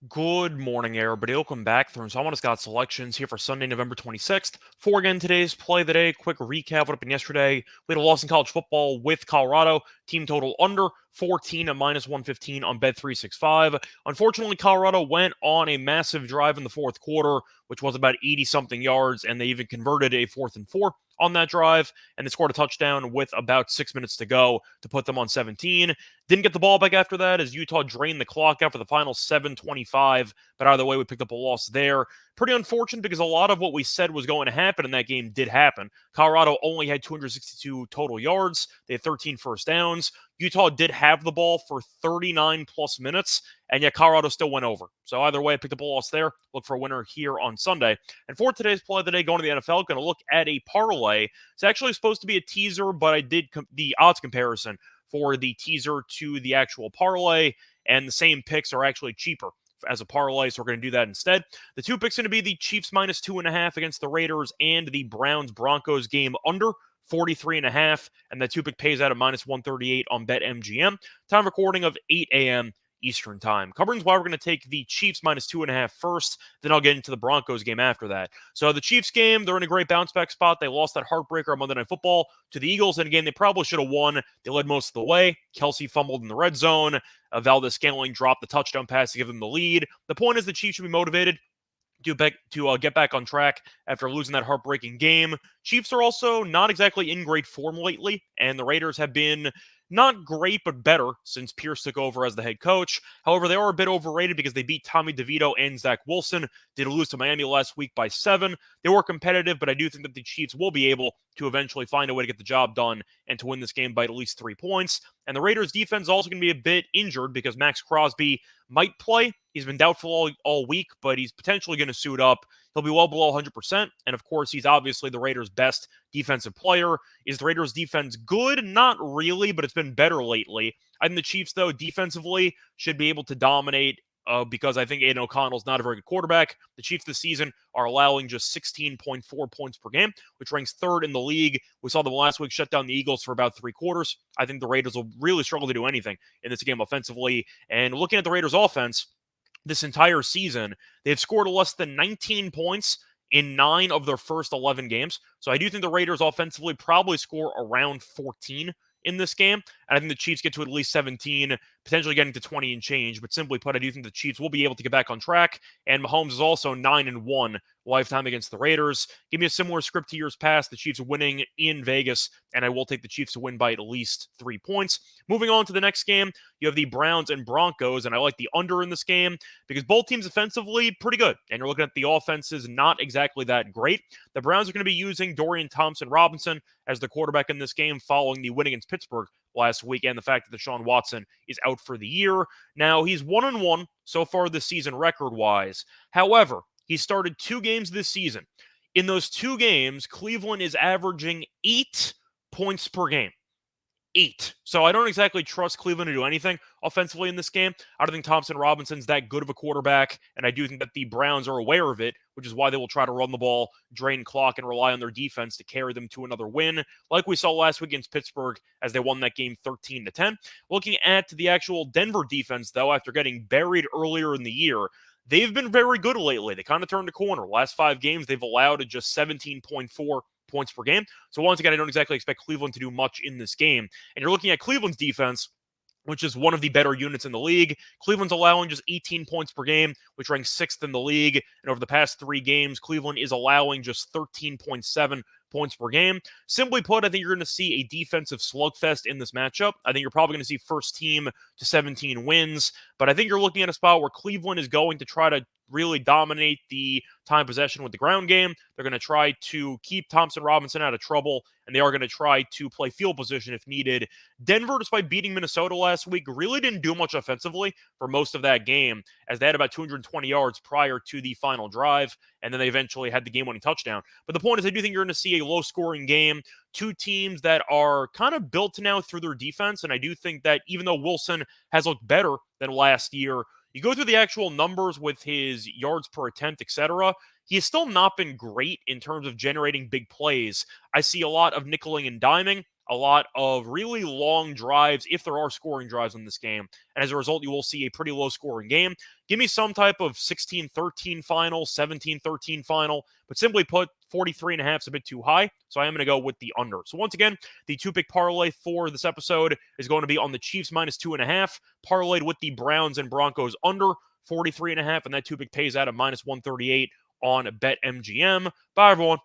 Good morning, everybody. Welcome back. Someone got selections here for Sunday, November 26th. For again today's play of the day, quick recap of what happened yesterday. We had a loss in college football with Colorado. Team total under 14 at minus 115 on Bet365. Unfortunately, Colorado went on a massive drive in the fourth quarter, which was about 80 something yards, and they even converted a 4th and 4 on that drive, and they scored a touchdown with about 6 minutes to go to put them on 17. Didn't get the ball back after that as Utah drained the clock out for the final 7:25. But either way, we picked up a loss there. Pretty unfortunate because a lot of what we said was going to happen in that game did happen. Colorado only had 262 total yards. They had 13 first downs. Utah did have the ball for 39 plus minutes, and yet Colorado still went over. So either way, I picked up a loss there. Look for a winner here on Sunday. And for today's play of the day, going to the NFL, going to look at a parlay. It's actually supposed to be a teaser, but I did the odds comparison for the teaser to the actual parlay, and the same picks are actually cheaper as a parlay, so we're going to do that instead. The two picks are going to be the Chiefs minus 2.5 against the Raiders and the Browns Broncos game under 43.5, and that two pick pays out at minus 138 on BetMGM. Time recording of 8 a.m. Eastern time. Covering why we're going to take the Chiefs minus 2.5 first, then I'll get into the Broncos game after that. So the Chiefs game, they're in a great bounce back spot. They lost that heartbreaker on Monday Night Football to the Eagles in a game they probably should have won. They led most of the way. Kelsey fumbled in the red zone. Valdez-Scantling dropped the touchdown pass to give them the lead. The point is the Chiefs should be motivated to get back on track after losing that heartbreaking game. Chiefs are also not exactly in great form lately, and the Raiders have been not great, but better since Pierce took over as the head coach. However, they are a bit overrated because they beat Tommy DeVito and Zach Wilson. Did lose to Miami last week by 7. They were competitive, but I do think that the Chiefs will be able to eventually find a way to get the job done and to win this game by at least 3 points. And the Raiders defense is also going to be a bit injured because Max Crosby might play. He's been doubtful all week, but he's potentially going to suit up. He'll be well below 100%. And of course, he's obviously the Raiders' best defensive player. Is the Raiders' defense good? Not really, but it's been better lately. I think the Chiefs, though, defensively should be able to dominate because I think Aiden O'Connell's not a very good quarterback. The Chiefs this season are allowing just 16.4 points per game, which ranks third in the league. We saw them last week shut down the Eagles for about 3 quarters. I think the Raiders will really struggle to do anything in this game offensively. And looking at the Raiders' offense, this entire season, they've scored less than 19 points in 9 of their first 11 games. So I do think the Raiders offensively probably score around 14 in this game. And I think the Chiefs get to at least 17, potentially getting to 20 and change. But simply put, I do think the Chiefs will be able to get back on track. And Mahomes is also 9-1 lifetime against the Raiders. Give me a similar script to years past. The Chiefs winning in Vegas, and I will take the Chiefs to win by at least 3 points. Moving on to the next game, you have the Browns and Broncos, and I like the under in this game because both teams offensively pretty good. And you're looking at the offenses not exactly that great. The Browns are going to be using Dorian Thompson-Robinson as the quarterback in this game following the win against Pittsburgh last week and the fact that Deshaun Watson is out for the year. Now, he's 1-1 so far this season record-wise. However, he started 2 games this season. In those 2 games, Cleveland is averaging 8 points per game. 8. So I don't exactly trust Cleveland to do anything offensively in this game. I don't think Thompson Robinson's that good of a quarterback, and I do think that the Browns are aware of it, which is why they will try to run the ball, drain clock, and rely on their defense to carry them to another win, like we saw last week against Pittsburgh as they won that game 13-10. Looking at the actual Denver defense, though, after getting buried earlier in the year, they've been very good lately. They kind of turned the corner. Last 5 games, they've allowed just 17.4 points per game. So once again, I don't exactly expect Cleveland to do much in this game. And you're looking at Cleveland's defense, which is one of the better units in the league. Cleveland's allowing just 18 points per game, which ranks 6th in the league. And over the past 3 games, Cleveland is allowing just 13.7 points per game. Simply put, I think you're going to see a defensive slugfest in this matchup. I think you're probably going to see first team to 17 wins, but I think you're looking at a spot where Cleveland is going to try to really dominate the time possession with the ground game. They're going to try to keep Thompson Robinson out of trouble, and they are going to try to play field position if needed. Denver, despite beating Minnesota last week, really didn't do much offensively for most of that game, as they had about 220 yards prior to the final drive, and then they eventually had the game-winning touchdown. But the point is, I do think you're going to see a low-scoring game. 2 teams that are kind of built now through their defense, and I do think that even though Wilson has looked better than last year, you go through the actual numbers with his yards per attempt, etc., he has still not been great in terms of generating big plays. I see a lot of nickeling and diming. a lot of really long drives, if there are scoring drives in this game. And as a result, you will see a pretty low scoring game. Give me some type of 16-13 final, 17-13 final, but simply put, 43.5 is a bit too high. So I am going to go with the under. So once again, the two-pick parlay for this episode is going to be on the Chiefs minus 2.5, parlayed with the Browns and Broncos under 43.5, and that two-pick pays out at minus 138 on BetMGM. Bye, everyone.